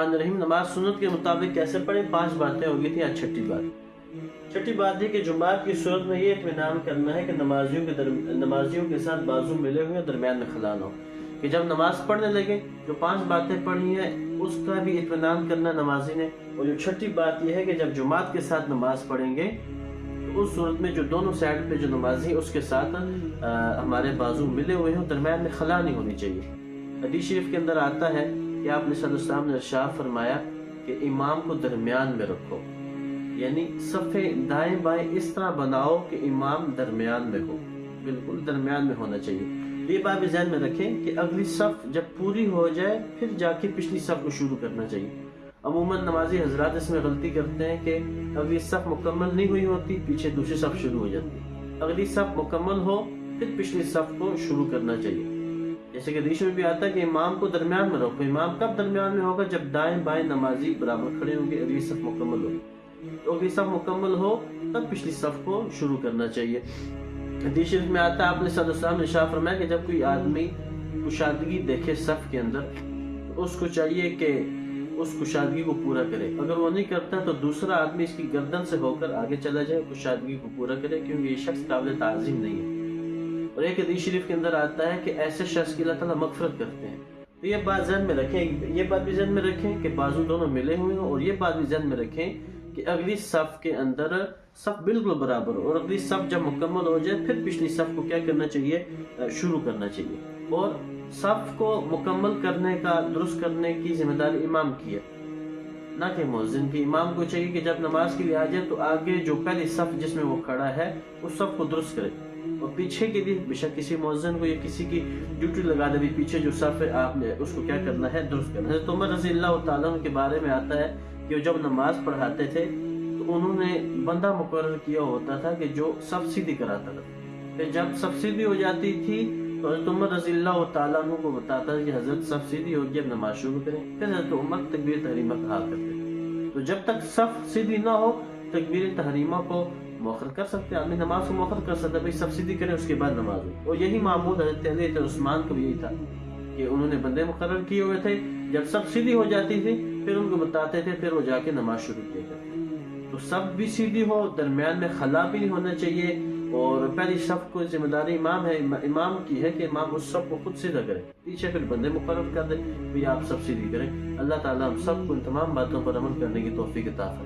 बिस्मिल्लाहिर्रहमानिर्रहीम। नमाज सुन्नत के मुताबिक कैसे पढ़ें? 5 बातें हो गई थी, आज छठी बात। छठी बात है कि जुमात की सूरत में ये इत्मीनान करना है कि नमाजियों के साथ बाजू मिले हुए दरमियान में खला ना हो। कि जब नमाज पढ़ने लगे जो 5 बातें पढ़ी हैं उसका भी इत्मीनान करना नमाजी ने। और जो छठी बात यह है कि जब जुमात के साथ नमाज पढ़ेंगे तो उस सूरत में जो दोनों साइड पे जो नमाजी है उसके साथ हमारे बाजू मिले हुए हों, दरमियान में खला नहीं होनी चाहिए। हदीस शरीफ के अंदर आता है कि आपने सल्लल्लाहु अलैहि वसल्लम ने इरशाद फरमाया कि इमाम को दरमियान में रखो, यानी सफ़े दाएं बाएं इस तरह बनाओ कि इमाम दरमियान में हो, बिल्कुल दरमियान में होना चाहिए। ये बात भी ध्यान में रखें कि अगली सफ़ जब पूरी हो जाए फिर जाके पिछली सफ़ को शुरू करना चाहिए। अमूमन नमाजी हजरात इसमें गलती करते हैं कि अगली सफ़ मुकम्मल नहीं हुई होती, पीछे दूसरी सफ़ शुरू हो जाती है। अगली सफ़ मुकम्मल हो फिर पिछली सफ़ को शुरू करना चाहिए। जैसे कि हदीस में भी आता है कि इमाम को दरमियान में रखो। इमाम कब दरमियान में होगा? जब दाएं बाएं नमाजी बराबर खड़े होंगे, अगली सफ़ मुकम्मल होगी। तो अगली सफ़ मुकम्मल हो तब पिछली सफ़ को शुरू करना चाहिए। हदीस शरीफ में आता है आपने सल्लल्लाहु अलैहि वसल्लम ने इरशाद फरमाया कि जब कोई आदमी कुशादगी देखे सफ़ के अंदर तो उसको चाहिए कि उस कुशादगी को पूरा करे। अगर वो नहीं करता तो दूसरा आदमी इसकी गर्दन से होकर आगे चला जाए, कुशादगी को पूरा करे, क्योंकि ये शख्स काबिल ताज़ीम नहीं है। और एक हदीस शरीफ के अंदर आता है कि ऐसे शख्स की अल्लाह ताला मग़फ़िरत करते हैं। तो ये बात ज़हन में रखें, ये बात भी ज़हन में रखें कि बाजू दोनों मिले हुए हों, और ये बात भी ज़हन में रखें कि अगली सफ़ के अंदर सफ़ बिल्कुल बराबर हो, और अगली सफ़ जब मुकम्मल हो जाए फिर पिछली सफ़ को क्या करना चाहिए? शुरू करना चाहिए। और सफ़ को मुकम्मल करने का, दुरुस्त करने की जिम्मेदारी इमाम की है, ना कि मुअज्जिन की। इमाम को चाहिए कि जब नमाज के लिए आ जाए तो आगे जो पहली सफ़ जिसमें वो खड़ा है उस सफ़ को दुरुस्त करे, और पीछे के लिए बेशक किसी मुअज्जिन को या किसी की ड्यूटी लगा दे, पीछे जो सफ़ है आपने उसको क्या करना है? दुरुस्त करना है। हज़रत उमर रज़ियल्लाहु ताला अन्हु के बारे में आता है कि जब नमाज पढ़ाते थे तो उन्होंने बंदा मुकर्रर किया होता था कि जो सफ़ सीधी कराता था। फिर जब सफ़ सीधी हो जाती थी तो हज़रत उमर रज़ियल्लाहु ताला अन्हु को बताता है कि हज़रत सफ़ सीधी होगी, अब नमाज शुरू करें। फिर हज़रत उमर तकबीर तहरीमा कहा करते। तो जब तक सफ़ सीधी ना हो तकबीर तहरीमा को मौखर कर सकते हैं, आदमी नमाज को मौखर कर सकता है, भाई सब्सिडी करें उसके बाद नमाज हो। और यही मामूल हज़रत अली और उस्मान को भी यही था कि उन्होंने बंदे मुकर्रर किए हुए थे, जब सब्सिडी हो जाती थी फिर उनको बताते थे, फिर वो जाके नमाज शुरू किया करते। तो सब भी सीधी हो, दरमियान में खला भी नहीं होना चाहिए। और पहली सफ़ को जिम्मेदारी इमाम की है कि इमाम उस सफ़ को खुद सीधा करे, पीछे फिर बंदे मुकर्रर कर दे, भी आप सब सीधी करें। अल्लाह ताला हम सब को इन तमाम बातों पर अमल करने की तौफीक अता फरमाए।